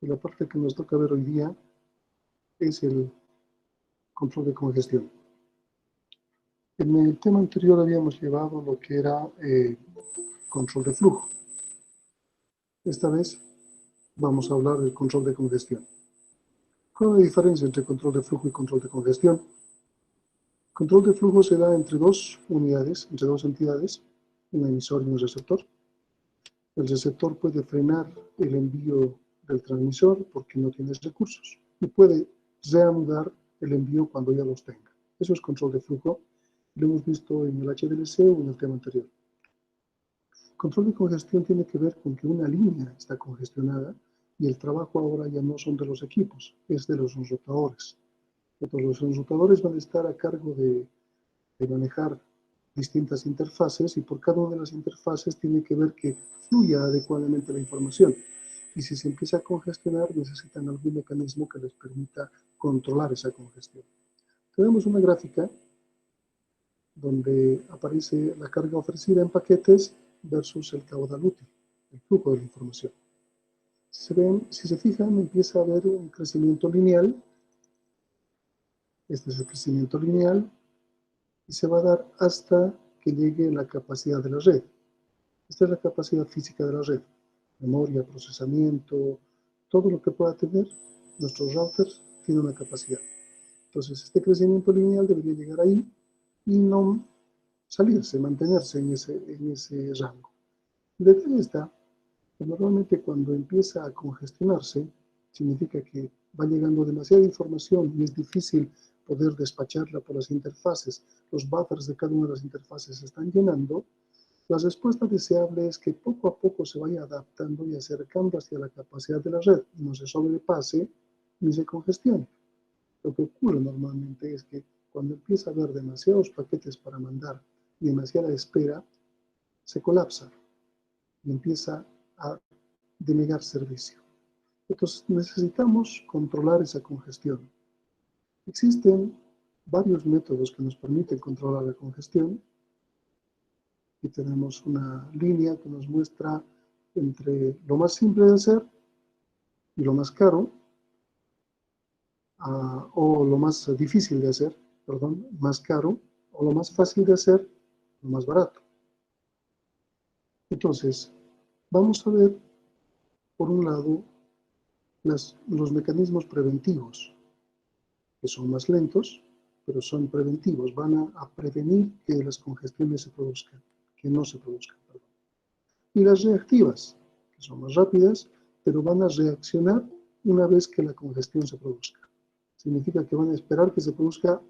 Y la parte que nos toca ver hoy día es el control de congestión. En el tema anterior habíamos llevado lo que era control de flujo. Esta vez vamos a hablar del control de congestión. ¿Cuál es la diferencia entre control de flujo y control de congestión? Control de flujo se da entre dos unidades, entre dos entidades, un emisor y un receptor. El receptor puede frenar el envío del transmisor porque no tiene recursos y puede reanudar el envío cuando ya los tenga. Eso es control de flujo. Lo hemos visto en el HDLC o en el tema anterior. Control de congestión tiene que ver con que una línea está congestionada y el trabajo ahora ya no son de los equipos, es de los enrutadores. Entonces, los enrutadores van a estar a cargo de manejar distintas interfaces y por cada una de las interfaces tiene que ver que fluya adecuadamente la información. Y si se empieza a congestionar, necesitan algún mecanismo que les permita controlar esa congestión. Tenemos una gráfica donde aparece la carga ofrecida en paquetes versus el caudal útil, el flujo de la información. Si se fijan, empieza a haber un crecimiento lineal. Este es el crecimiento lineal y se va a dar hasta que llegue la capacidad de la red. Esta es la capacidad física de la red. Memoria, procesamiento, todo lo que pueda tener nuestros routers tiene una capacidad. Entonces, este crecimiento lineal debería llegar ahí y no salirse, mantenerse en ese rango. El detalle está que normalmente cuando empieza a congestionarse, significa que va llegando demasiada información y es difícil poder despacharla por las interfaces. Los buffers de cada una de las interfaces se están llenando. La respuesta deseable es que poco a poco se vaya adaptando y acercando hacia la capacidad de la red y no se sobrepase ni se congestione. Lo que ocurre normalmente es que cuando empieza a haber demasiados paquetes para mandar y demasiada espera, se colapsa y empieza a denegar servicio. Entonces necesitamos controlar esa congestión. Existen varios métodos que nos permiten controlar la congestión. Y tenemos una línea que nos muestra entre lo más simple de hacer y lo más caro, o lo más difícil de hacer, perdón, más caro, o lo más fácil de hacer, lo más barato. Entonces, vamos a ver, por un lado, los mecanismos preventivos, que son más lentos, pero son preventivos, van a prevenir que las congestiones se produzcan, que no se produzcan, perdón. Y las reactivas, que son más rápidas, pero van a reaccionar una vez que la congestión se produzca. Significa que van a esperar que se produzca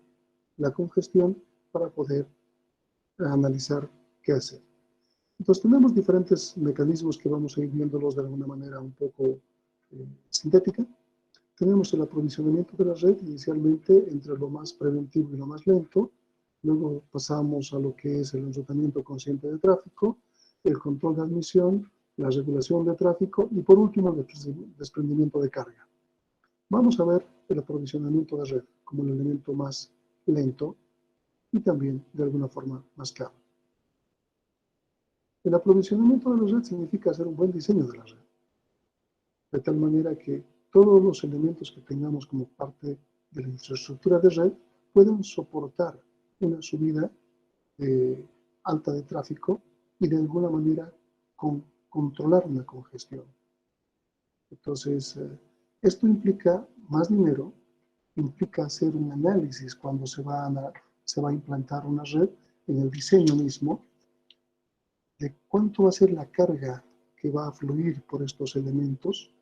la congestión para poder analizar qué hacer. Entonces tenemos diferentes mecanismos que vamos a ir viéndolos de alguna manera un poco sintética. Tenemos el aprovisionamiento de la red inicialmente entre lo más preventivo y lo más lento. Luego pasamos a lo que es el enrutamiento consciente de tráfico, el control de admisión, la regulación de tráfico y por último el desprendimiento de carga. Vamos a ver el aprovisionamiento de red como el elemento más lento y también de alguna forma más caro. El aprovisionamiento de la red significa hacer un buen diseño de la red, de tal manera que todos los elementos que tengamos como parte de la infraestructura de red puedan soportar una subida alta de tráfico y de alguna manera controlar una congestión. Entonces, esto implica más dinero, implica hacer un análisis cuando se va a implantar una red en el diseño mismo, de cuánto va a ser la carga que va a fluir por estos elementos,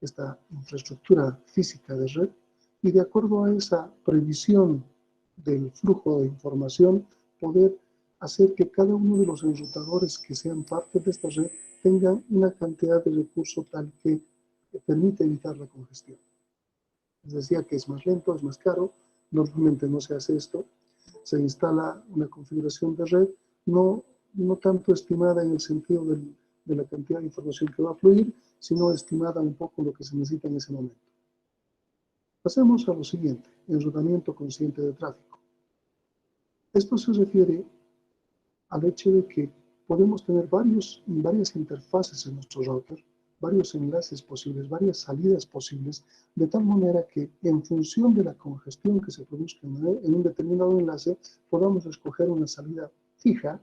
esta infraestructura física de red, y de acuerdo a esa previsión del flujo de información, poder hacer que cada uno de los enrutadores que sean parte de esta red tengan una cantidad de recursos tal que permite evitar la congestión. Les decía que es más lento, es más caro, normalmente no se hace esto, se instala una configuración de red no tanto estimada en el sentido de la cantidad de información que va a fluir, sino estimada un poco lo que se necesita en ese momento. Pasemos a lo siguiente, enrutamiento consciente de tráfico. Esto se refiere al hecho de que podemos tener varias interfaces en nuestro router, varios enlaces posibles, varias salidas posibles, de tal manera que en función de la congestión que se produzca en un determinado enlace, podamos escoger una salida fija,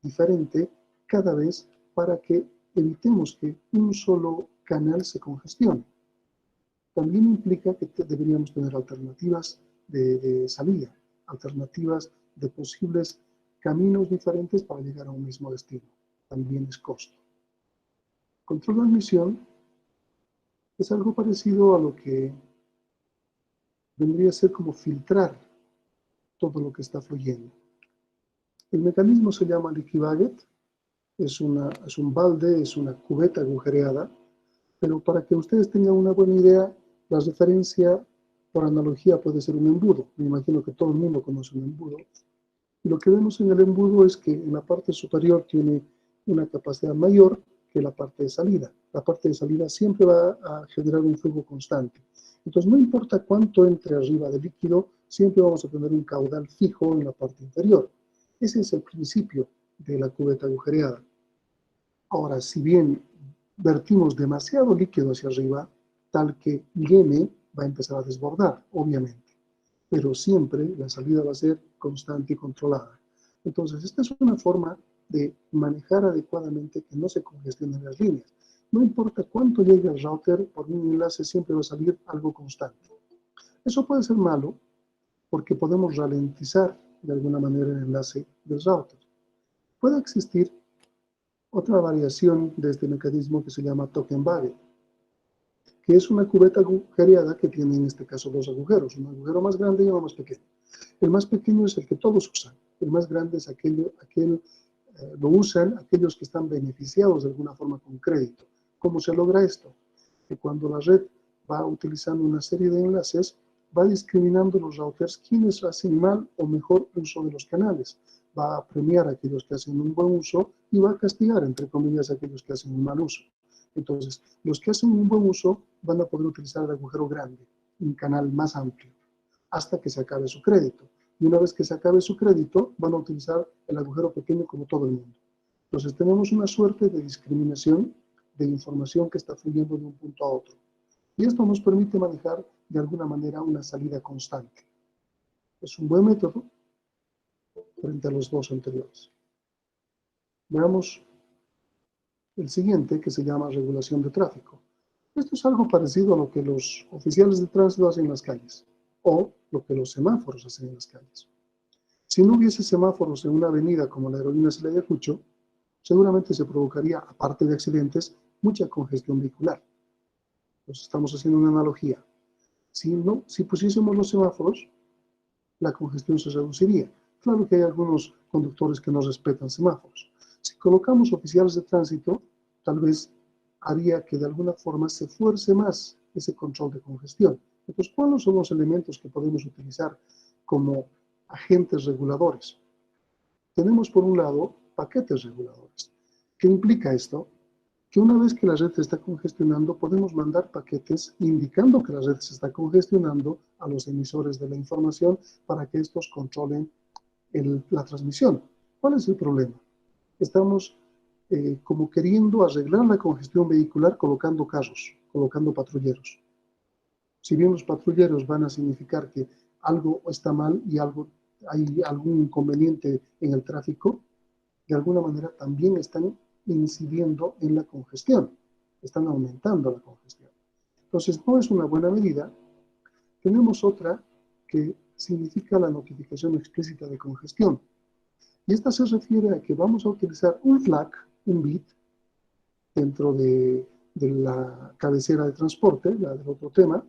diferente, cada vez para que evitemos que un solo canal se congestione. También implica que deberíamos tener alternativas de salida, alternativas de posibles caminos diferentes para llegar a un mismo destino. También es costo. Control de admisión es algo parecido a lo que vendría a ser como filtrar todo lo que está fluyendo. El mecanismo se llama leaky bucket, es un balde, es una cubeta agujereada, pero para que ustedes tengan una buena idea, la referencia por analogía puede ser un embudo. Me imagino que todo el mundo conoce un embudo. Y lo que vemos en el embudo es que en la parte superior tiene una capacidad mayor que la parte de salida. La parte de salida siempre va a generar un flujo constante. Entonces, no importa cuánto entre arriba de líquido, siempre vamos a tener un caudal fijo en la parte inferior. Ese es el principio de la cubeta agujereada. Ahora, si bien vertimos demasiado líquido hacia arriba, tal que llene, va a empezar a desbordar, obviamente. Pero siempre la salida va a ser constante y controlada. Entonces, esta es una forma de manejar adecuadamente que no se congestionen las líneas. No importa cuánto llegue al router, por un enlace siempre va a salir algo constante. Eso puede ser malo porque podemos ralentizar de alguna manera el enlace del router. Puede existir otra variación de este mecanismo que se llama token bucket, que es una cubeta agujereada que tiene en este caso dos agujeros, un agujero más grande y uno más pequeño. El más pequeño es el que todos usan, el más grande es lo usan aquellos que están beneficiados de alguna forma con crédito. ¿Cómo se logra esto? Que cuando la red va utilizando una serie de enlaces, va discriminando los routers quienes hacen mal o mejor uso de los canales. Va a premiar a aquellos que hacen un buen uso y va a castigar, entre comillas, a aquellos que hacen un mal uso. Entonces, los que hacen un buen uso van a poder utilizar el agujero grande, un canal más amplio, hasta que se acabe su crédito. Y una vez que se acabe su crédito, van a utilizar el agujero pequeño como todo el mundo. Entonces, tenemos una suerte de discriminación de información que está fluyendo de un punto a otro. Y esto nos permite manejar de alguna manera una salida constante. Es un buen método frente a los dos anteriores. Veamos el siguiente, que se llama regulación de tráfico. Esto es algo parecido a lo que los oficiales de tránsito hacen en las calles, o lo que los semáforos hacen en las calles. Si no hubiese semáforos en una avenida como la Aerolínea Celaya de Ayacucho, seguramente se provocaría, aparte de accidentes, mucha congestión vehicular. Nos estamos haciendo una analogía. Si pusiésemos los semáforos, la congestión se reduciría. Claro que hay algunos conductores que no respetan semáforos. Si colocamos oficiales de tránsito, tal vez haría que de alguna forma se fuerce más ese control de congestión. Entonces, ¿cuáles son los elementos que podemos utilizar como agentes reguladores? Tenemos por un lado paquetes reguladores. ¿Qué implica esto? Que una vez que la red se está congestionando, podemos mandar paquetes indicando que la red se está congestionando a los emisores de la información para que estos controlen la transmisión. ¿Cuál es el problema? Estamos como queriendo arreglar la congestión vehicular colocando carros, colocando patrulleros. Si bien los patrulleros van a significar que algo está mal y hay algún inconveniente en el tráfico, de alguna manera también están incidiendo en la congestión, están aumentando la congestión. Entonces, no es una buena medida. Tenemos otra que significa la notificación explícita de congestión. Y esta se refiere a que vamos a utilizar un flag, un bit, dentro de la cabecera de transporte, la del otro tema,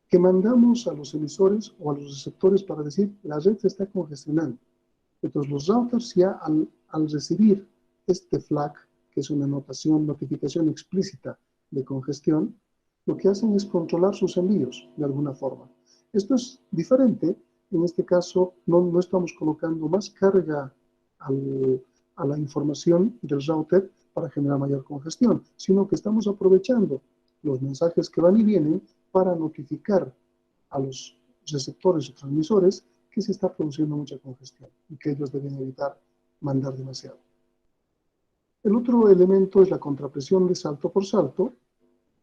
que mandamos a los emisores o a los receptores para decir la red se está congestionando. Entonces, los routers ya al recibir este flag, que es una notificación explícita de congestión, lo que hacen es controlar sus envíos de alguna forma. Esto es diferente. En este caso, no estamos colocando más carga a la información del router para generar mayor congestión, sino que estamos aprovechando los mensajes que van y vienen para notificar a los receptores o transmisores que se está produciendo mucha congestión y que ellos deben evitar mandar demasiado. El otro elemento es la contrapresión de salto por salto,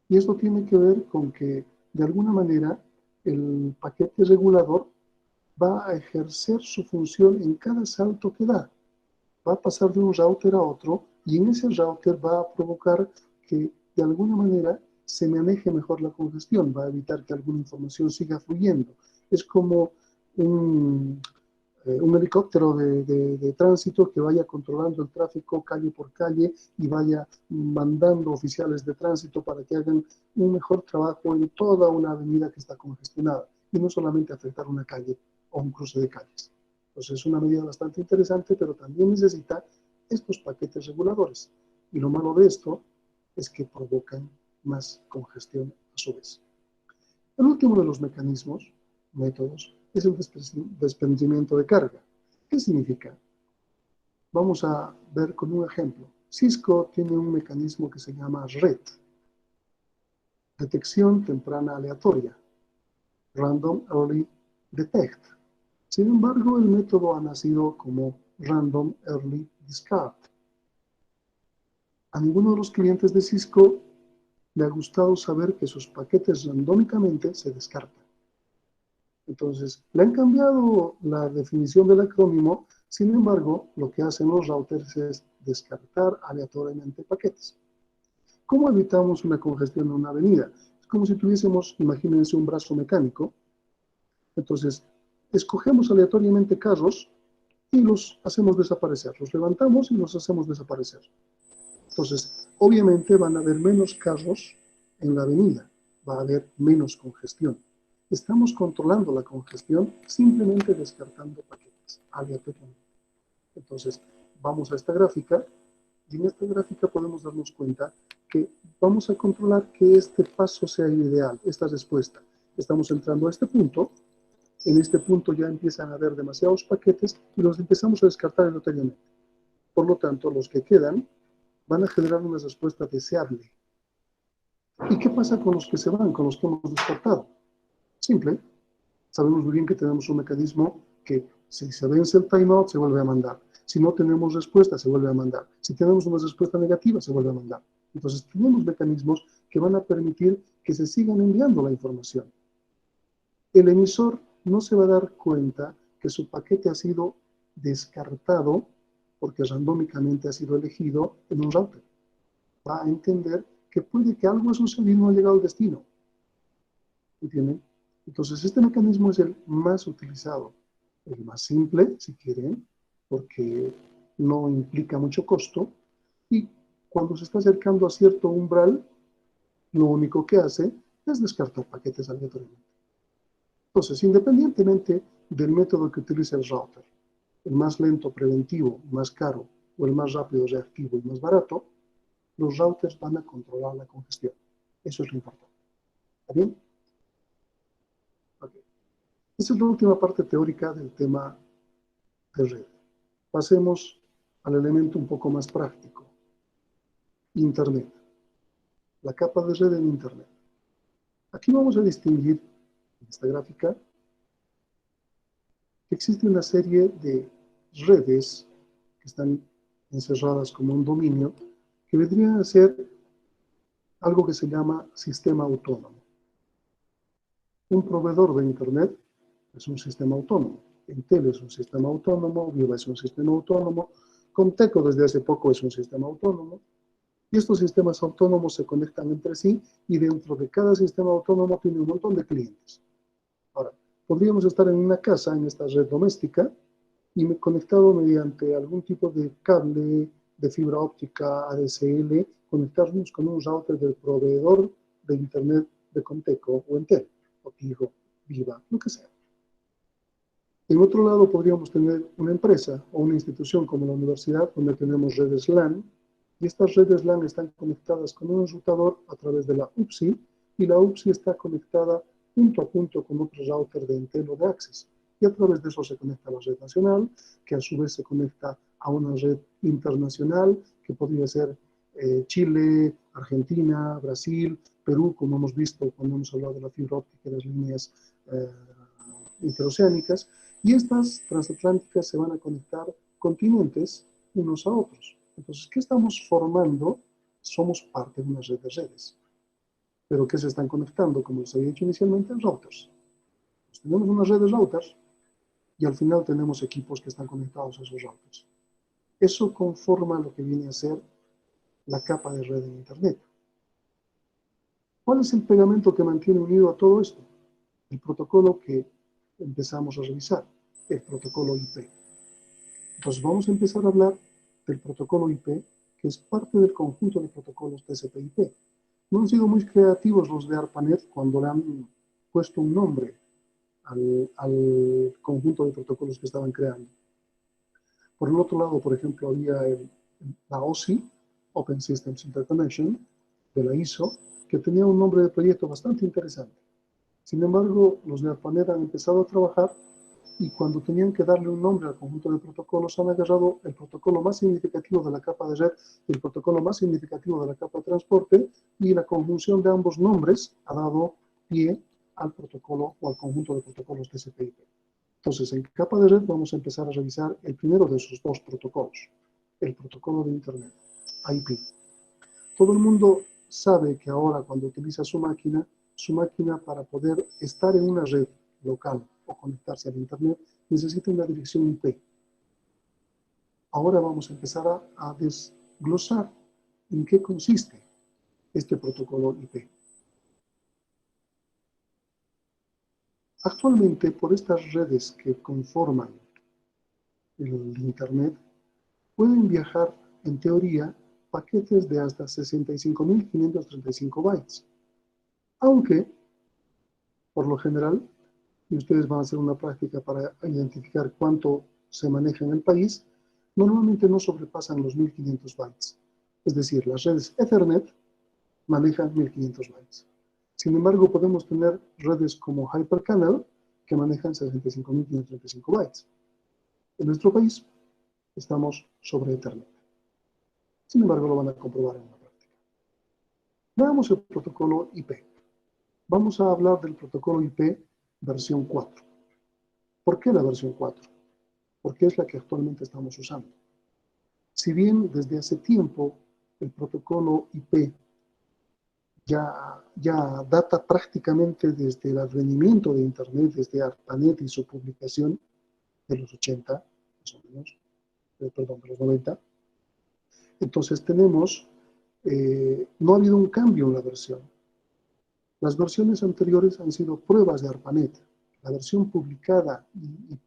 y esto tiene que ver con que, de alguna manera, el paquete regulador va a ejercer su función en cada salto que da. Va a pasar de un router a otro, y en ese router va a provocar que, de alguna manera, se maneje mejor la congestión, va a evitar que alguna información siga fluyendo. Es como un helicóptero de tránsito que vaya controlando el tráfico calle por calle y vaya mandando oficiales de tránsito para que hagan un mejor trabajo en toda una avenida que está congestionada y no solamente afectar una calle o un cruce de calles. Entonces es una medida bastante interesante, pero también necesita estos paquetes reguladores. Y lo malo de esto es que provocan más congestión a su vez. El último de los métodos, es el desprendimiento de carga. ¿Qué significa? Vamos a ver con un ejemplo. Cisco tiene un mecanismo que se llama RED, detección temprana aleatoria, Random Early Detect. Sin embargo, el método ha nacido como Random Early Discard. A ninguno de los clientes de Cisco le ha gustado saber que sus paquetes randómicamente se descartan. Entonces, le han cambiado la definición del acrónimo, sin embargo, lo que hacen los routers es descartar aleatoriamente paquetes. ¿Cómo evitamos una congestión en una avenida? Es como si tuviésemos, imagínense, un brazo mecánico. Entonces, escogemos aleatoriamente carros y los hacemos desaparecer. Los levantamos y los hacemos desaparecer. Entonces, obviamente van a haber menos carros en la avenida, va a haber menos congestión. Estamos controlando la congestión simplemente descartando paquetes aleatoriamente. Entonces, vamos a esta gráfica y en esta gráfica podemos darnos cuenta que vamos a controlar que este paso sea ideal, esta respuesta. Estamos entrando a este punto, en este punto ya empiezan a haber demasiados paquetes y los empezamos a descartar aleatoriamente. Por lo tanto, los que quedan van a generar una respuesta deseable. ¿Y qué pasa con los que se van, con los que hemos descartado? Simple. Sabemos muy bien que tenemos un mecanismo que si se vence el timeout se vuelve a mandar. Si no tenemos respuesta, se vuelve a mandar. Si tenemos una respuesta negativa, se vuelve a mandar. Entonces tenemos mecanismos que van a permitir que se sigan enviando la información. El emisor no se va a dar cuenta que su paquete ha sido descartado porque randómicamente ha sido elegido en un router. Va a entender que puede que algo ha sucedido y no ha llegado al destino. ¿Entienden? Entonces, este mecanismo es el más utilizado, el más simple, si quieren, porque no implica mucho costo, y cuando se está acercando a cierto umbral, lo único que hace es descartar paquetes aleatoriamente. Entonces, independientemente del método que utilice el router, el más lento preventivo, más caro, o el más rápido reactivo y más barato, los routers van a controlar la congestión. Eso es lo importante. ¿Está bien? Okay. Esa es la última parte teórica del tema de red. Pasemos al elemento un poco más práctico. Internet. La capa de red en Internet. Aquí vamos a distinguir, en esta gráfica, que existe una serie de redes que están encerradas como un dominio, que vendrían a ser algo que se llama sistema autónomo. Un proveedor de Internet es un sistema autónomo. Entel es un sistema autónomo, Viva es un sistema autónomo, Conteco desde hace poco es un sistema autónomo, y estos sistemas autónomos se conectan entre sí y dentro de cada sistema autónomo tiene un montón de clientes. Ahora, podríamos estar en una casa, en esta red doméstica, y conectado mediante algún tipo de cable de fibra óptica ADSL, conectarnos con un router del proveedor de Internet de Conteco o Entel, o Tigo, Viva, lo que sea. En otro lado podríamos tener una empresa o una institución como la universidad, donde tenemos redes LAN, y estas redes LAN están conectadas con un enrutador a través de la UPSI, y la UPSI está conectada punto a punto con otro router de Entel o de Access. Y a través de eso se conecta a la red nacional, que a su vez se conecta a una red internacional, que podría ser Chile, Argentina, Brasil, Perú, como hemos visto cuando hemos hablado de la fibra óptica y las líneas interoceánicas, y estas transatlánticas se van a conectar continentes unos a otros. Entonces, ¿qué estamos formando? Somos parte de una red de redes. ¿Pero qué se están conectando? Como les había dicho inicialmente, routers. Pues tenemos una red de routers y al final tenemos equipos que están conectados a esos routers. Eso conforma lo que viene a ser la capa de red en Internet. ¿Cuál es el pegamento que mantiene unido a todo esto? El protocolo que empezamos a revisar, el protocolo IP. Entonces vamos a empezar a hablar del protocolo IP, que es parte del conjunto de protocolos TCP/IP. No han sido muy creativos los de ARPANET cuando le han puesto un nombre al conjunto de protocolos que estaban creando. Por el otro lado, por ejemplo, había la OSI, Open Systems Interconnection, de la ISO, que tenía un nombre de proyecto bastante interesante. Sin embargo, los de ARPANET han empezado a trabajar y cuando tenían que darle un nombre al conjunto de protocolos, han agarrado el protocolo más significativo de la capa de red y el protocolo más significativo de la capa de transporte, y la conjunción de ambos nombres ha dado pie al protocolo o al conjunto de protocolos TCP/IP. Entonces, en capa de red vamos a empezar a revisar el primero de esos dos protocolos, el protocolo de Internet, IP. Todo el mundo sabe que ahora cuando utiliza su máquina para poder estar en una red local o conectarse al Internet, necesita una dirección IP. Ahora vamos a empezar a desglosar en qué consiste este protocolo IP. Actualmente, por estas redes que conforman el Internet, pueden viajar, en teoría, paquetes de hasta 65.535 bytes. Aunque, por lo general, y ustedes van a hacer una práctica para identificar cuánto se maneja en el país, normalmente no sobrepasan los 1.500 bytes. Es decir, las redes Ethernet manejan 1.500 bytes. Sin embargo, podemos tener redes como Hypercanal que manejan 65.535 bytes. En nuestro país estamos sobre Ethernet. Sin embargo, lo van a comprobar en la práctica. Veamos el protocolo IP. Vamos a hablar del protocolo IP versión 4. ¿Por qué la versión 4? Porque es la que actualmente estamos usando. Si bien desde hace tiempo el protocolo IP ya data prácticamente desde el advenimiento de Internet, desde ARPANET y su publicación de los 80, más o menos, perdón, de los 90. Entonces no ha habido un cambio en la versión. Las versiones anteriores han sido pruebas de ARPANET. La versión publicada y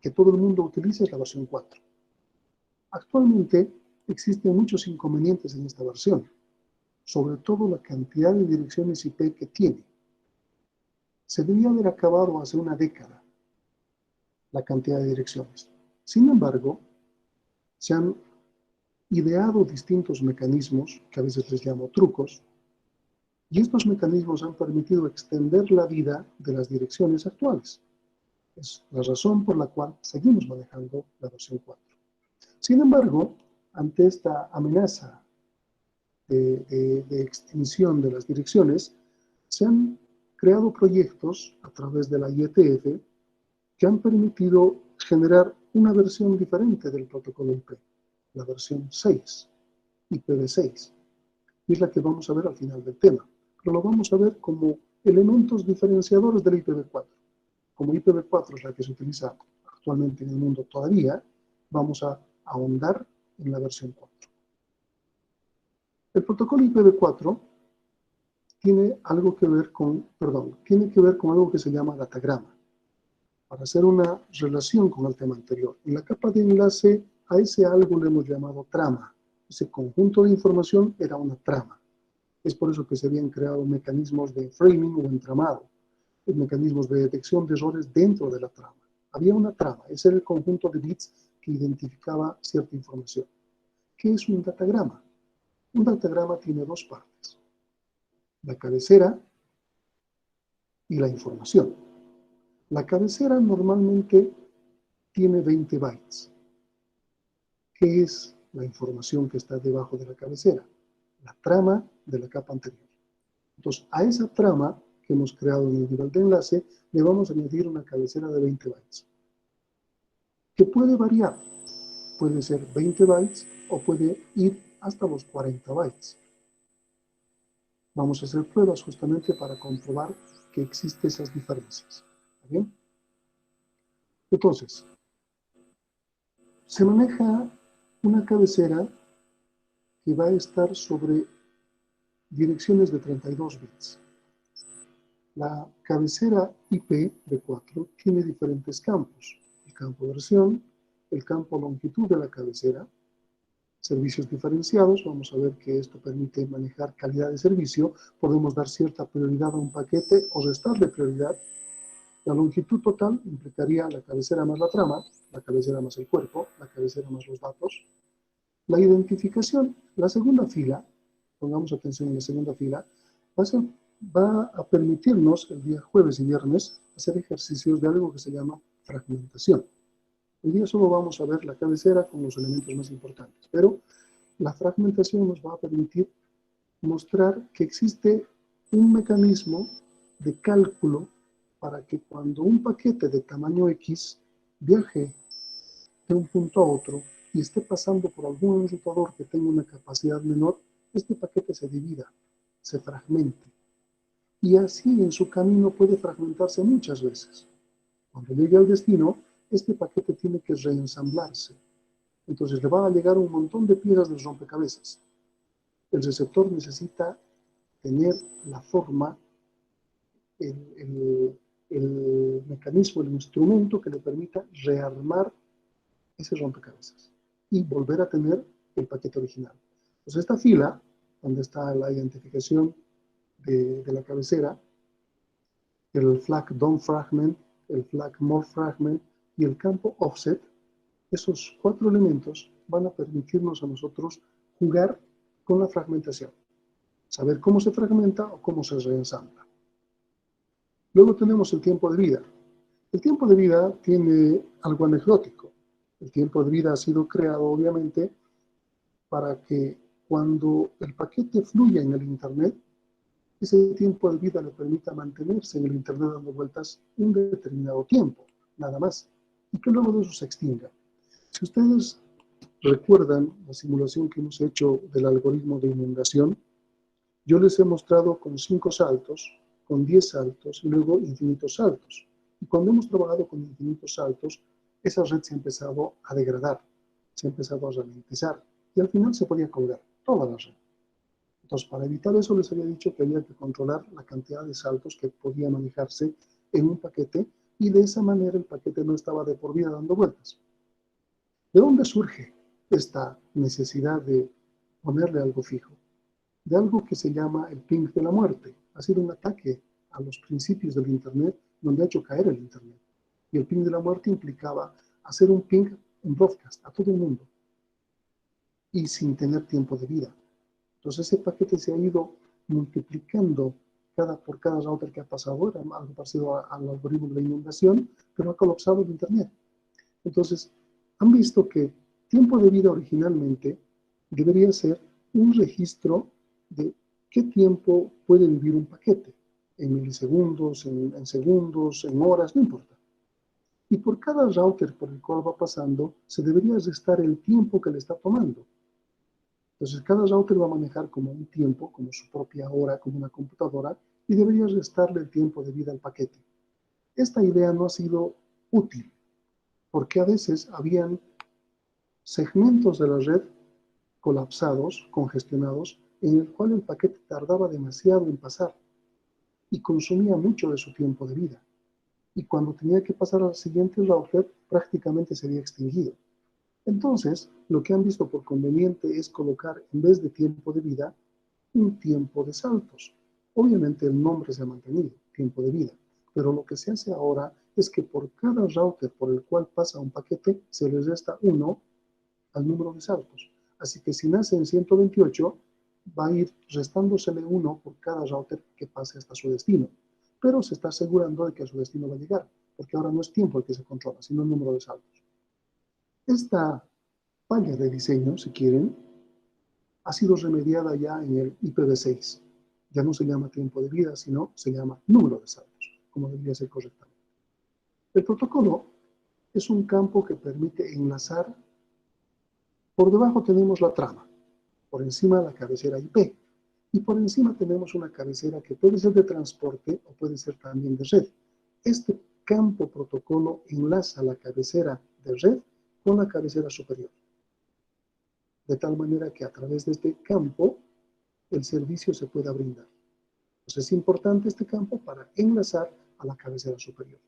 que todo el mundo utiliza es la versión 4. Actualmente existen muchos inconvenientes en esta versión, sobre todo la cantidad de direcciones IP que tiene. Se debía haber acabado hace una década la cantidad de direcciones. Sin embargo, se han ideado distintos mecanismos, que a veces les llamo trucos, y estos mecanismos han permitido extender la vida de las direcciones actuales. Es la razón por la cual seguimos manejando la versión 4. Sin embargo, ante esta amenaza de extinción de las direcciones, se han creado proyectos a través de la IETF que han permitido generar una versión diferente del protocolo IP, la versión 6, IPv6, y es la que vamos a ver al final del tema. Pero lo vamos a ver como elementos diferenciadores del IPv4. Como IPv4 es la que se utiliza actualmente en el mundo todavía, vamos a ahondar en la versión 4. El protocolo IPv4 tiene que ver con algo que se llama datagrama, para hacer una relación con el tema anterior. En la capa de enlace, a ese algo le hemos llamado trama. Ese conjunto de información era una trama. Es por eso que se habían creado mecanismos de framing o entramado, mecanismos de detección de errores dentro de la trama. Había una trama, ese era el conjunto de bits que identificaba cierta información. ¿Qué es un datagrama? Un datagrama tiene dos partes: la cabecera y la información. La cabecera normalmente tiene 20 bytes. ¿Qué es la información que está debajo de la cabecera? La trama de la capa anterior. Entonces, a esa trama que hemos creado en el nivel de enlace, le vamos a añadir una cabecera de 20 bytes. Que puede variar. Puede ser 20 bytes, o puede ir hasta los 40 bytes. Vamos a hacer pruebas justamente para comprobar que existen esas diferencias. ¿Está bien? Entonces, se maneja una cabecera que va a estar sobre direcciones de 32 bits. La cabecera IPv4 tiene diferentes campos. El campo versión, el campo longitud de la cabecera, servicios diferenciados. Vamos a ver que esto permite manejar calidad de servicio. Podemos dar cierta prioridad a un paquete o restarle prioridad. La longitud total implicaría la cabecera más la trama, la cabecera más el cuerpo, la cabecera más los datos. La identificación, la segunda fila, pongamos atención en la segunda fila, va a permitirnos el día jueves y viernes hacer ejercicios de algo que se llama fragmentación. Hoy día solo vamos a ver la cabecera con los elementos más importantes, pero la fragmentación nos va a permitir mostrar que existe un mecanismo de cálculo para que cuando un paquete de tamaño X viaje de un punto a otro y esté pasando por algún enrutador que tenga una capacidad menor, este paquete se divida, se fragmente. Y así en su camino puede fragmentarse muchas veces. Cuando llegue al destino, este paquete tiene que reensamblarse. Entonces le van a llegar un montón de piezas del rompecabezas. El receptor necesita tener la forma, el mecanismo, el instrumento que le permita rearmar ese rompecabezas y volver a tener el paquete original. Entonces esta fila, donde está la identificación de la cabecera, el flag DOM fragment, el flag more fragment y el campo offset, esos 4 elementos van a permitirnos a nosotros jugar con la fragmentación, saber cómo se fragmenta o cómo se reensambla. Luego tenemos el tiempo de vida. El tiempo de vida tiene algo anecdótico. El tiempo de vida ha sido creado, obviamente, para que cuando el paquete fluya en el Internet, ese tiempo de vida le permita mantenerse en el Internet dando vueltas un determinado tiempo, nada más, y que luego de eso se extinga. Si ustedes recuerdan la simulación que hemos hecho del algoritmo de inundación, yo les he mostrado con 5 saltos, con 10 saltos y luego infinitos saltos. Y cuando hemos trabajado con infinitos saltos, esa red se ha empezado a degradar, se ha empezado a ralentizar y al final se podía colgar toda la red. Entonces, para evitar eso, les había dicho que había que controlar la cantidad de saltos que podía manejarse en un paquete y de esa manera el paquete no estaba de por vida dando vueltas. ¿De dónde surge esta necesidad de ponerle algo fijo? De algo que se llama el ping de la muerte. Ha sido un ataque a los principios del Internet donde ha hecho caer el Internet. Y el ping de la muerte implicaba hacer un ping en broadcast a todo el mundo y sin tener tiempo de vida. Entonces ese paquete se ha ido multiplicando por cada router que ha pasado, era algo parecido al algoritmo de la inundación, pero ha colapsado el Internet. Entonces, han visto que tiempo de vida originalmente debería ser un registro de qué tiempo puede vivir un paquete, en milisegundos, en segundos, en horas, no importa. Y por cada router por el cual va pasando, se debería restar el tiempo que le está tomando. Entonces, cada router va a manejar como un tiempo, como su propia hora, como una computadora, y debería restarle el tiempo de vida al paquete. Esta idea no ha sido útil, porque a veces habían segmentos de la red colapsados, congestionados, en el cual el paquete tardaba demasiado en pasar y consumía mucho de su tiempo de vida. Y cuando tenía que pasar al siguiente router, prácticamente se había extinguido. Entonces, lo que han visto por conveniente es colocar, en vez de tiempo de vida, un tiempo de saltos. Obviamente el nombre se ha mantenido, tiempo de vida, pero lo que se hace ahora es que por cada router por el cual pasa un paquete, se le resta 1 al número de saltos. Así que si nace en 128, va a ir restándosele 1 por cada router que pase hasta su destino. Pero se está asegurando de que a su destino va a llegar, porque ahora no es tiempo el que se controla, sino el número de saltos. Esta falla de diseño, si quieren, ha sido remediada ya en el IPv6. Ya no se llama tiempo de vida, sino se llama número de saltos, como debería ser correctamente. El protocolo es un campo que permite enlazar Por debajo tenemos la trama, por encima la cabecera IP, y por encima tenemos una cabecera que puede ser de transporte o puede ser también de red. Este campo protocolo enlaza la cabecera de red con la cabecera superior, de tal manera que a través de este campo el servicio se pueda brindar. Entonces es importante este campo para enlazar a la cabecera superior.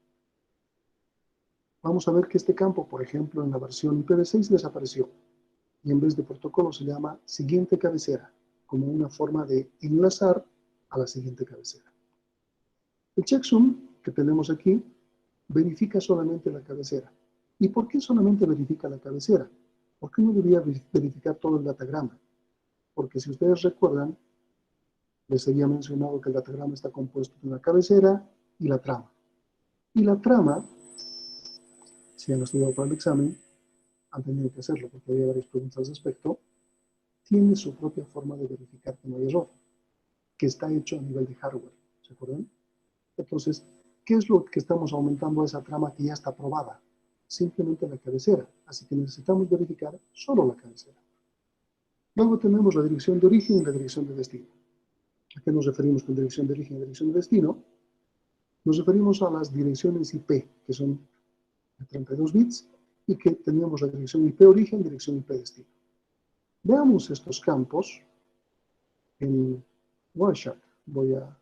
Vamos a ver que este campo, por ejemplo, en la versión IPv6 desapareció y en vez de protocolo se llama siguiente cabecera, como una forma de enlazar a la siguiente cabecera. El checksum que tenemos aquí verifica solamente la cabecera. ¿Y por qué solamente verifica la cabecera? ¿Por qué no debería verificar todo el datagrama? Porque si ustedes recuerdan, les había mencionado que el datagrama está compuesto de una cabecera y la trama. Y la trama, si han estudiado para el examen, han tenido que hacerlo porque había varias preguntas al respecto, tiene su propia forma de verificar que no hay error, que está hecho a nivel de hardware, ¿se acuerdan? Entonces, ¿qué es lo que estamos aumentando a esa trama que ya está aprobada? Simplemente la cabecera, así que necesitamos verificar solo la cabecera. Luego tenemos la dirección de origen y la dirección de destino. ¿A qué nos referimos con dirección de origen y dirección de destino? Nos referimos a las direcciones IP, que son de 32 bits, y que teníamos la dirección IP origen y dirección IP destino. Veamos estos campos en Wireshark. Voy a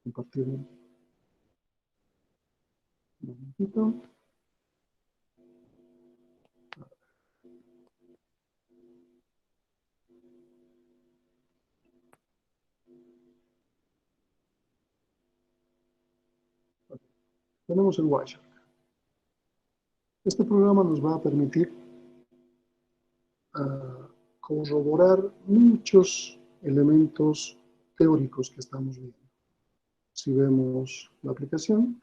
compartir un momentito. Tenemos el Wireshark. Este programa nos va a permitir corroborar muchos elementos teóricos que estamos viendo. Si vemos la aplicación,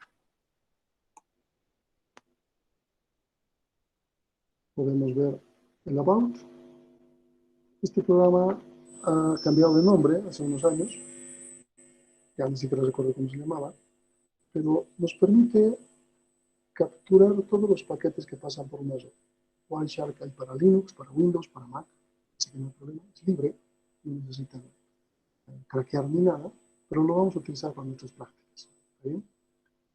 podemos ver el About. Este programa ha cambiado de nombre hace unos años, ya ni siquiera recuerdo cómo se llamaba, pero nos permite capturar todos los paquetes que pasan por una red. Wireshark hay para Linux, para Windows, para Mac, así que no hay problema, es libre, no necesitan craquear ni nada, pero lo vamos a utilizar para nuestras prácticas. ¿Está bien?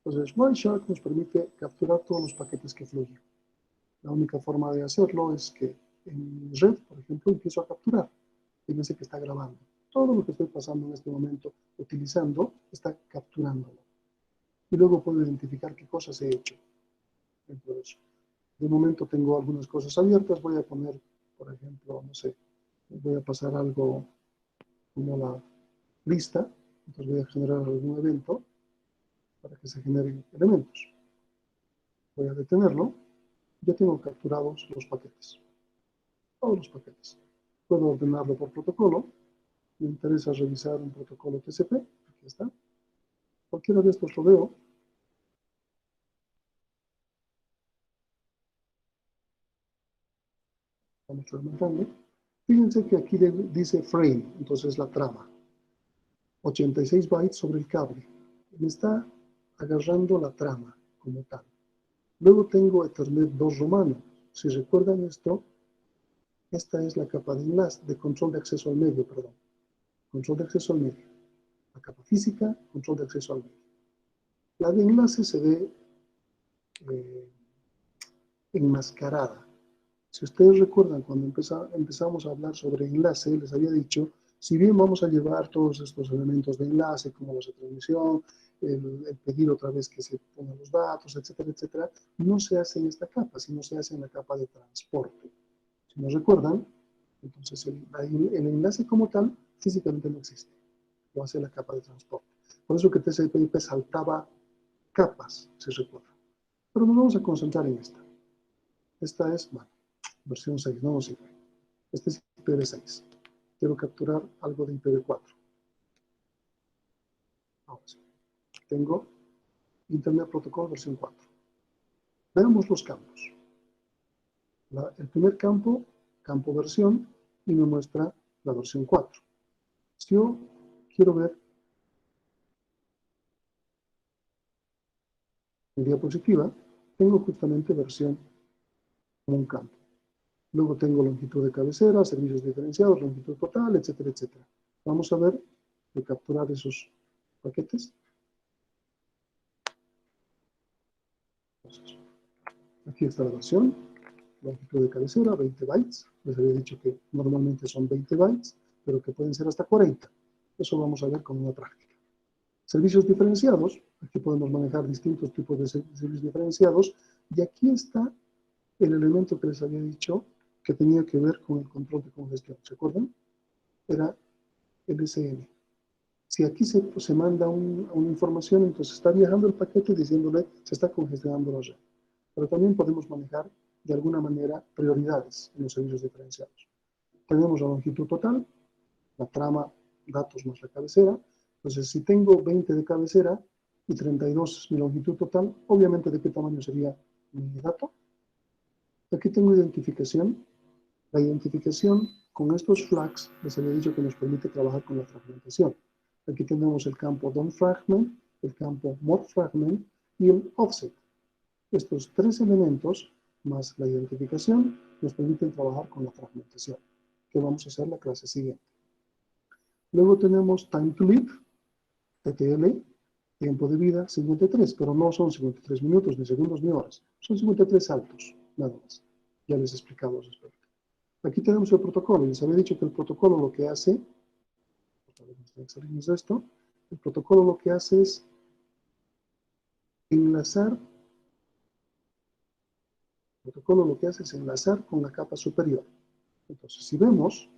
Entonces, Wireshark nos permite capturar todos los paquetes que fluyen. La única forma de hacerlo es que en red, por ejemplo, empiezo a capturar. Fíjense que está grabando. Todo lo que estoy pasando en este momento utilizando está capturándolo. Y luego puedo identificar qué cosas he hecho dentro de eso. De momento tengo algunas cosas abiertas. Voy a poner, por ejemplo, no sé, voy a pasar algo como la lista. Entonces voy a generar algún evento para que se generen elementos. Voy a detenerlo. Ya tengo capturados los paquetes. Todos los paquetes. Puedo ordenarlo por protocolo. Me interesa revisar un protocolo TCP. Aquí está. Cualquiera de estos lo veo. Estamos fragmentando. Fíjense que aquí dice frame, entonces la trama. 86 bytes sobre el cable. Me está agarrando la trama como tal. Luego tengo Ethernet 2 romano. Si recuerdan esto, esta es la capa de enlace, de control de acceso al medio, perdón. Control de acceso al medio. La capa física, control de acceso al medio. La de enlace se ve enmascarada. Si ustedes recuerdan, cuando empezamos a hablar sobre enlace, les había dicho, si bien vamos a llevar todos estos elementos de enlace, como la retransmisión, el pedir otra vez que se pongan los datos, etcétera, etcétera, no se hace en esta capa, sino se hace en la capa de transporte. Si nos recuerdan, entonces el enlace como tal físicamente no existe, lo hace la capa de transporte. Por eso que TCP/IP saltaba capas, si recuerdan. Pero nos vamos a concentrar en esta. Esta es, bueno, versión 6, no nos sirve. Este es IPv6. Quiero capturar algo de IPv4. Ahora sí. Tengo Internet Protocol versión 4. Veamos los campos. El primer campo, campo versión, y me muestra la versión 4. Si yo quiero ver en diapositiva, tengo justamente versión como un campo. Luego tengo longitud de cabecera, servicios diferenciados, longitud total, etcétera, etcétera. Vamos a ver de capturar esos paquetes. Entonces, aquí está la versión, longitud de cabecera, 20 bytes. Les había dicho que normalmente son 20 bytes, pero que pueden ser hasta 40. Eso vamos a ver con una práctica. Servicios diferenciados, aquí podemos manejar distintos tipos de servicios diferenciados, y aquí está el elemento que les había dicho que tenía que ver con el control de congestión. ¿Se acuerdan? Era el SN. Si aquí se manda una información, entonces está viajando el paquete diciéndole se está congestionando la red. Pero también podemos manejar de alguna manera prioridades en los servicios diferenciados. Tenemos la longitud total, la trama, datos más la cabecera. Entonces, si tengo 20 de cabecera y 32 es mi longitud total, obviamente de qué tamaño sería mi dato. Aquí tengo identificación. La identificación con estos flags les había dicho que nos permite trabajar con la fragmentación. Aquí tenemos el campo DOM_FRAGMENT, el campo MOD_FRAGMENT y el offset. Estos tres elementos, más la identificación, nos permiten trabajar con la fragmentación, que vamos a hacer la clase siguiente. Luego tenemos Time to Live, TTL, tiempo de vida 53, pero no son 53 minutos, ni segundos, ni horas. Son 53 saltos, nada más. Ya les he explicado al respecto. Aquí tenemos el protocolo. Les había dicho que el protocolo lo que hace, salimos de esto, el protocolo lo que hace es enlazar, con la capa superior. Entonces, si vemos,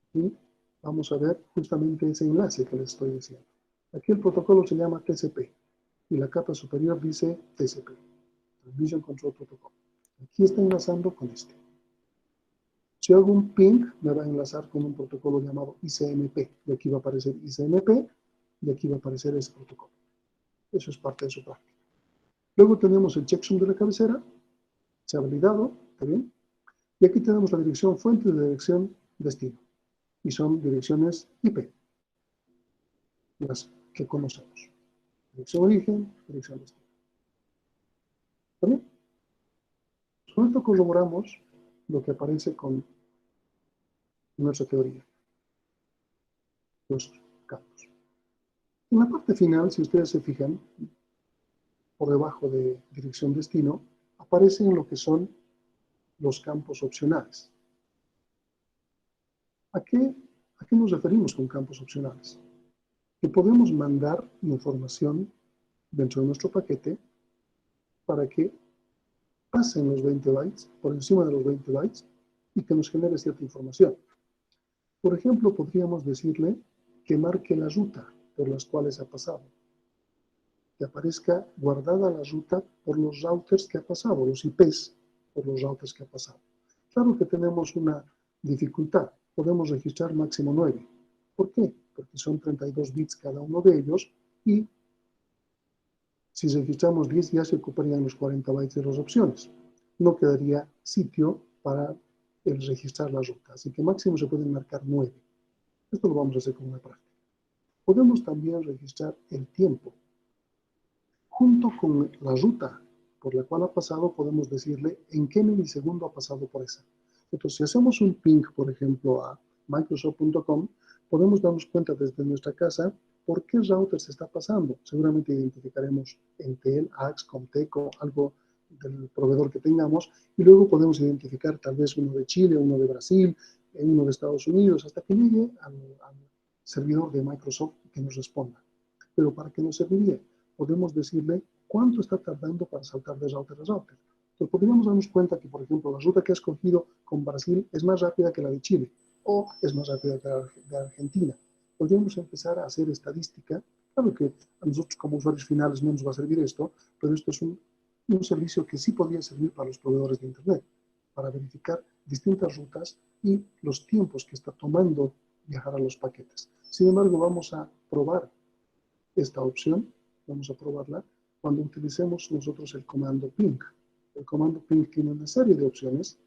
aquí vamos a ver justamente ese enlace que les estoy diciendo. Aquí el protocolo se llama TCP y la capa superior dice TCP, Transmission Control Protocol. Aquí está enlazando con este. Si hago un ping, me va a enlazar con un protocolo llamado ICMP. Y aquí va a aparecer ICMP y aquí va a aparecer ese protocolo. Eso es parte de su práctica. Luego tenemos el checksum de la cabecera. Se ha validado, ¿está bien? Y aquí tenemos la dirección fuente y la dirección destino. Y son direcciones IP, las que conocemos. Dirección origen, dirección destino. ¿Está bien? Con esto corroboramos lo que aparece con nuestra teoría. Los campos. En la parte final, si ustedes se fijan, por debajo de dirección destino, aparecen lo que son los campos opcionales. ¿A qué nos referimos con campos opcionales? Que podemos mandar información dentro de nuestro paquete para que pasen los 20 bytes, por encima de los 20 bytes, y que nos genere cierta información. Por ejemplo, podríamos decirle que marque la ruta por las cuales ha pasado, que aparezca guardada la ruta por los routers que ha pasado, los IPs por los routers que ha pasado. Claro que tenemos una dificultad, podemos registrar máximo 9. ¿Por qué? Porque son 32 bits cada uno de ellos y si registramos 10 ya se ocuparían los 40 bytes de las opciones. No quedaría sitio para el registrar la ruta, así que máximo se pueden marcar 9. Esto lo vamos a hacer con una práctica. Podemos también registrar el tiempo. Junto con la ruta por la cual ha pasado, podemos decirle en qué milisegundo ha pasado por esa. Entonces, si hacemos un ping, por ejemplo, a microsoft.com, podemos darnos cuenta desde nuestra casa por qué router se está pasando. Seguramente identificaremos Entel, Axe, Comteco, algo del proveedor que tengamos, y luego podemos identificar tal vez uno de Chile, uno de Brasil, uno de Estados Unidos, hasta que llegue al servidor de Microsoft que nos responda. Pero ¿para qué nos serviría? Podemos decirle cuánto está tardando para saltar de router a router. Entonces podríamos darnos cuenta que, por ejemplo, la ruta que ha escogido con Brasil es más rápida que la de Chile o es más rápida que la de Argentina. Podríamos empezar a hacer estadística. Claro que a nosotros como usuarios finales no nos va a servir esto, pero esto es un servicio que sí podría servir para los proveedores de Internet, para verificar distintas rutas y los tiempos que está tomando viajar a los paquetes. Sin embargo, vamos a probar esta opción, vamos a probarla cuando utilicemos nosotros el comando ping. El comando ping tiene una serie de opciones.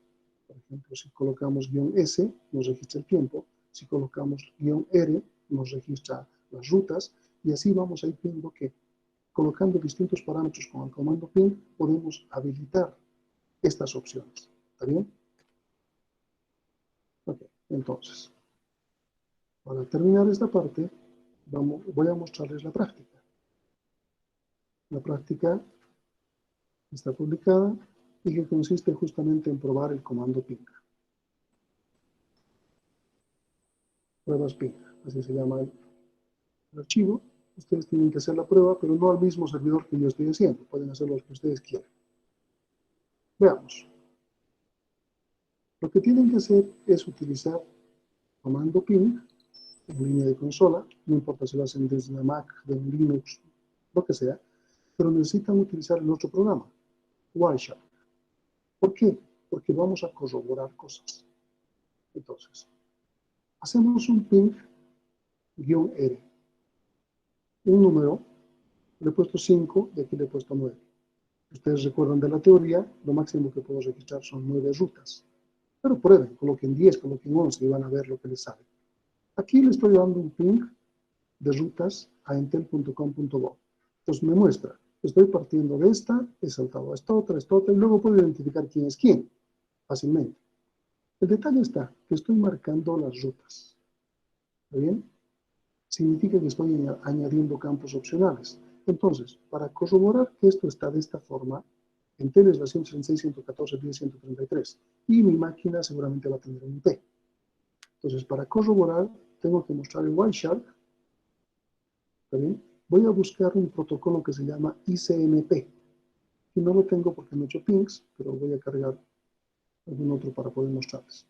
Por ejemplo, si colocamos "-s", nos registra el tiempo. Si colocamos "-r", nos registra las rutas. Y así vamos a ir viendo que colocando distintos parámetros con el comando ping podemos habilitar estas opciones. ¿Está bien? Ok, entonces, para terminar esta parte, voy a mostrarles la práctica. La práctica está publicada y que consiste justamente en probar el comando ping. Pruebas ping, así se llama el archivo. Ustedes tienen que hacer la prueba, pero no al mismo servidor que yo estoy haciendo. Pueden hacer lo que ustedes quieran. Veamos. Lo que tienen que hacer es utilizar comando ping en línea de consola, no importa si lo hacen desde una Mac, de un Linux, lo que sea, pero necesitan utilizar el otro programa, Wireshark. ¿Por qué? Porque vamos a corroborar cosas. Entonces, hacemos un ping-r, un número, le he puesto 5 y aquí le he puesto 9. Ustedes recuerdan de la teoría, lo máximo que puedo registrar son 9 rutas. Pero prueben, coloquen 10, coloquen 11 y van a ver lo que les sale. Aquí le estoy dando un ping de rutas a intel.com.bo. Entonces me muestra, estoy partiendo de esta, he saltado a esta otra, y luego puedo identificar quién es quién, fácilmente. El detalle está que estoy marcando las rutas. ¿Está bien? Significa que estoy añadiendo campos opcionales. Entonces, para corroborar que esto está de esta forma, Intel es la 136.114.10.133 y mi máquina seguramente va a tener un IP. Entonces, para corroborar, tengo que mostrar el Wireshark. ¿Está bien? Voy a buscar un protocolo que se llama ICMP. Y no lo tengo porque no he hecho pings, pero voy a cargar algún otro para poder mostrarles.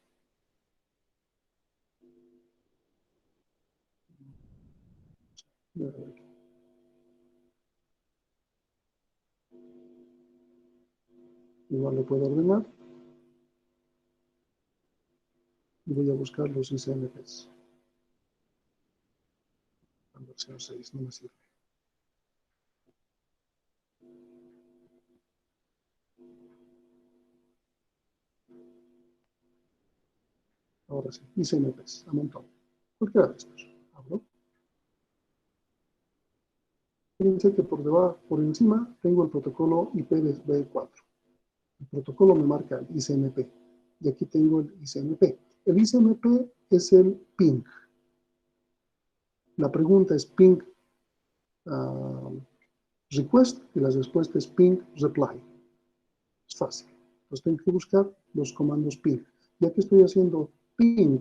Igual lo puedo ordenar. Y voy a buscar los ICMPs. La versión 6 no me sirve. Ahora sí, ICMPs, a montón. Cualquiera de estos. Abro. Fíjense que por encima tengo el protocolo IPv4. El protocolo me marca el ICMP. Y aquí tengo el ICMP. El ICMP es el ping. La pregunta es ping request y la respuesta es ping reply. Es fácil. Entonces tengo que buscar los comandos ping. Ya que estoy haciendo ping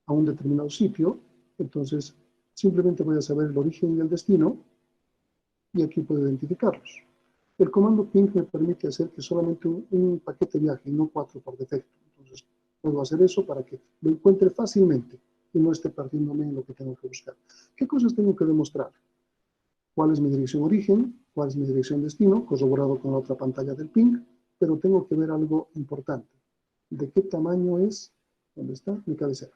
a un determinado sitio, entonces simplemente voy a saber el origen y el destino y aquí puedo identificarlos. El comando ping me permite hacer que solamente un paquete viaje y no 4 por defecto. Entonces puedo hacer eso para que lo encuentre fácilmente y no esté perdiéndome en lo que tengo que buscar. ¿Qué cosas tengo que demostrar? ¿Cuál es mi dirección origen? ¿Cuál es mi dirección destino? Corroborado con la otra pantalla del ping, pero tengo que ver algo importante. ¿De qué tamaño es? ¿Dónde está? Mi cabecera.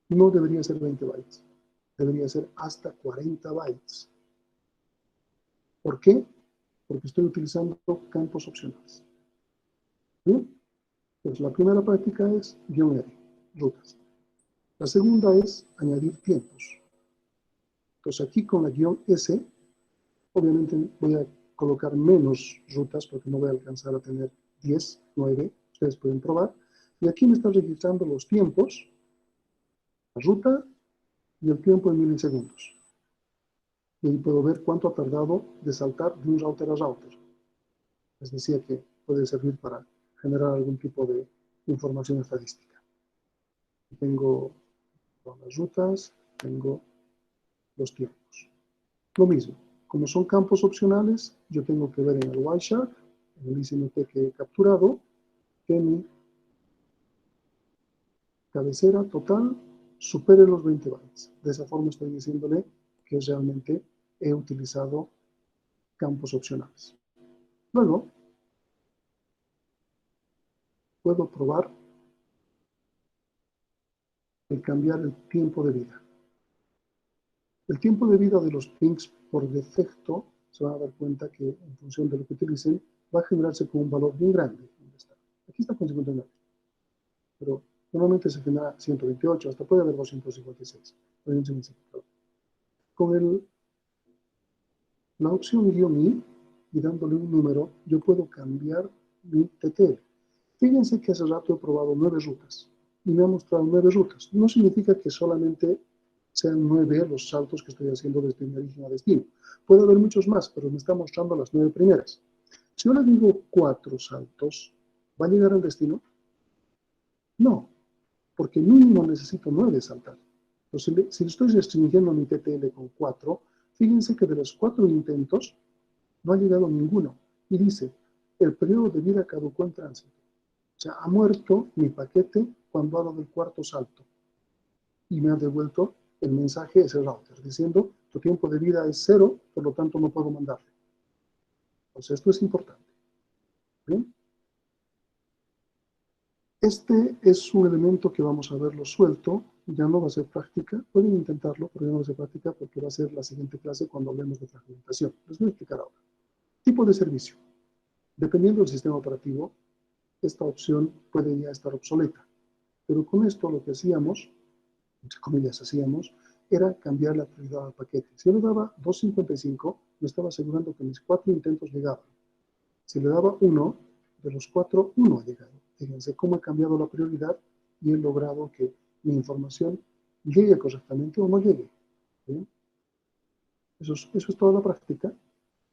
No debería ser 20 bytes. Debería ser hasta 40 bytes. ¿Por qué? Porque estoy utilizando campos opcionales. ¿Bien? Pues la primera práctica es --r, rutas. La segunda es añadir tiempos. Entonces aquí con la --s, obviamente voy a colocar menos rutas porque no voy a alcanzar a tener 10, 9, ustedes pueden probar. Y aquí me está registrando los tiempos, la ruta y el tiempo en milisegundos. Y ahí puedo ver cuánto ha tardado de saltar de un router a router. Les decía que puede servir para generar algún tipo de información estadística. Tengo las rutas, tengo los tiempos. Lo mismo, como son campos opcionales, yo tengo que ver en el Wireshark, en el ICMP que he capturado, que mi cabecera total supere los 20 bytes. De esa forma estoy diciéndole que realmente he utilizado campos opcionales. Luego, puedo probar el cambiar el tiempo de vida. El tiempo de vida de los pings por defecto, se van a dar cuenta que en función de lo que utilicen, va a generarse con un valor bien grande. Aquí está con 59, pero normalmente se genera 128, hasta puede haber 256. Con la opción -i, y dándole un número, yo puedo cambiar mi TTL. Fíjense que hace rato he probado 9 rutas y me ha mostrado 9 rutas. No significa que solamente sean 9 los saltos que estoy haciendo desde mi origen a destino. Puede haber muchos más, pero me está mostrando las 9 primeras. Si yo le digo 4 saltos, ¿va a llegar al destino? No, porque mínimo necesito 9 saltar. Entonces, si estoy restringiendo mi TTL con 4, fíjense que de los 4 intentos no ha llegado ninguno. Y dice, el periodo de vida caducó en tránsito. O sea, ha muerto mi paquete cuando hago del cuarto salto. Y me ha devuelto el mensaje ese router, diciendo, tu tiempo de vida es 0, por lo tanto no puedo mandarle. Entonces, esto es importante. ¿Bien? Este es un elemento que vamos a verlo suelto, ya no va a ser práctica, pueden intentarlo, pero ya no va a ser práctica porque va a ser la siguiente clase cuando hablemos de fragmentación. Les voy a explicar ahora. Tipo de servicio. Dependiendo del sistema operativo, esta opción puede ya estar obsoleta. Pero con esto lo que hacíamos, entre comillas hacíamos, era cambiar la prioridad al paquete. Si yo le daba 2.55, me estaba asegurando que mis 4 intentos llegaban. Si le daba 1, de los 4, 1 ha llegado. Fíjense cómo he cambiado la prioridad y he logrado que mi información llegue correctamente o no llegue. ¿Sí? Eso es toda la práctica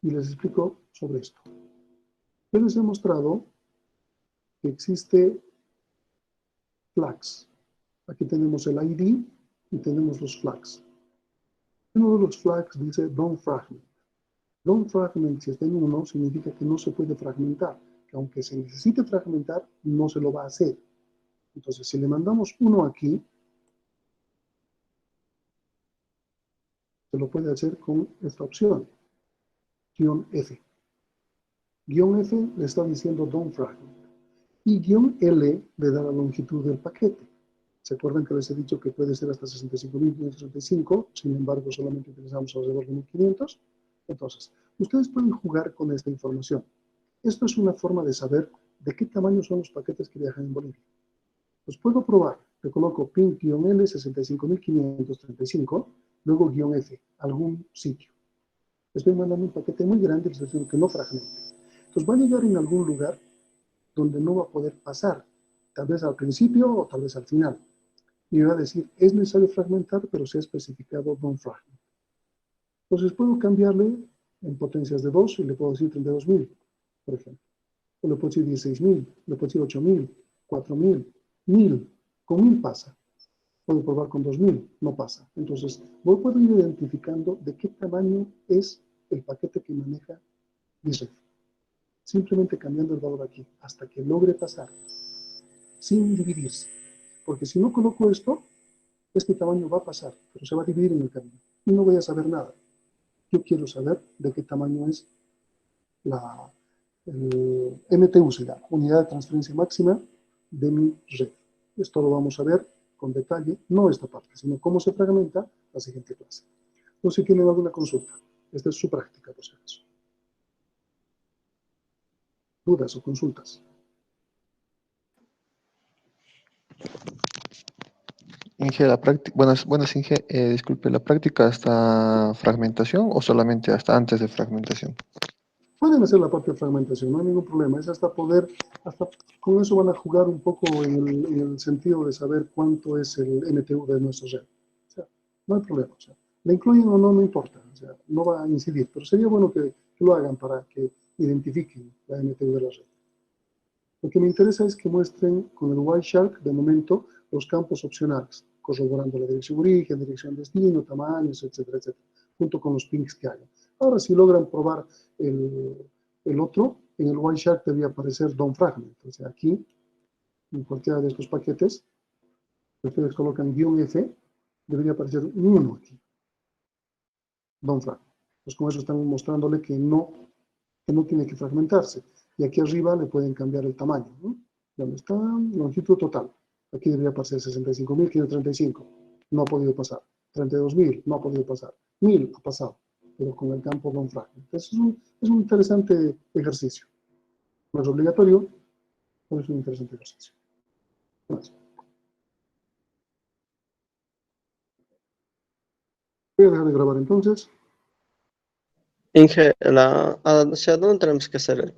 y les explico sobre esto. Yo les he mostrado que existe flags. Aquí tenemos el ID y tenemos los flags. Uno de los flags dice don't fragment. Don't fragment, si está en 1, significa que no se puede fragmentar. Que aunque se necesite fragmentar, no se lo va a hacer. Entonces, si le mandamos 1 aquí, se lo puede hacer con esta opción, -F. -F le está diciendo don't fragment. Y -L le da la longitud del paquete. ¿Se acuerdan que les he dicho que puede ser hasta 65.565? Sin embargo, solamente utilizamos alrededor de 1.500. Entonces, ustedes pueden jugar con esta información. Esto es una forma de saber de qué tamaño son los paquetes que viajan en Bolivia. Los puedo probar. Le coloco ping-L 65.535, luego -F, algún sitio. Estoy mandando un paquete muy grande, les digo que no fragmente. Entonces va a llegar en algún lugar donde no va a poder pasar, tal vez al principio o tal vez al final. Y me va a decir, es necesario fragmentar, pero se ha especificado don't fragment. Entonces puedo cambiarle en potencias de 2 y le puedo decir 32.000, por ejemplo. O le puedo decir 16.000, le puedo decir 8.000, 4.000, 1.000. Con 1.000 pasa. Puedo probar con 2.000, no pasa. Entonces, puedo ir identificando de qué tamaño es el paquete que maneja mi red. Simplemente cambiando el valor aquí, hasta que logre pasar, sin dividirse. Porque si no coloco esto, este tamaño va a pasar, pero se va a dividir en el camino. Y no voy a saber nada. Yo quiero saber de qué tamaño es el MTU, se llama, unidad de transferencia máxima de mi red. Esto lo vamos a ver con detalle, no esta parte, sino cómo se fragmenta la siguiente clase. No sé si tienen alguna consulta. Esta es su práctica, por si acaso. ¿Dudas o consultas? Inge, la práctica, buenas Inge, disculpe, ¿la práctica hasta fragmentación o solamente hasta antes de fragmentación? Pueden hacer la propia fragmentación, no hay ningún problema. Es hasta poder, hasta con eso van a jugar un poco en el sentido de saber cuánto es el MTU de nuestra red. O sea, no hay problema. O sea, la incluyen o no, no importa. O sea, no va a incidir. Pero sería bueno que lo hagan para que identifiquen la MTU de la red. Lo que me interesa es que muestren con el Wireshark, de momento, los campos opcionales, corroborando la dirección origen, dirección destino, tamaños, etcétera, etcétera, junto con los pings que hagan. Ahora, si logran probar el otro, en el Wireshark debería aparecer DOM Fragment. O sea, aquí, en cualquiera de estos paquetes, si ustedes colocan -F, debería aparecer un 1 aquí, DOM Fragment. Pues con eso están mostrándole que no tiene que fragmentarse. Y aquí arriba le pueden cambiar el tamaño, ¿no? ¿Dónde está? Longitud total. Aquí debería pasar 65.535. No ha podido pasar. 32.000. No ha podido pasar. 1.000 ha pasado. Pero con el campo non fragment. Entonces es un interesante ejercicio. No es obligatorio, pero es un interesante ejercicio. Más. Voy a dejar de grabar entonces. Inge, ¿hacia dónde tenemos que hacer el pin?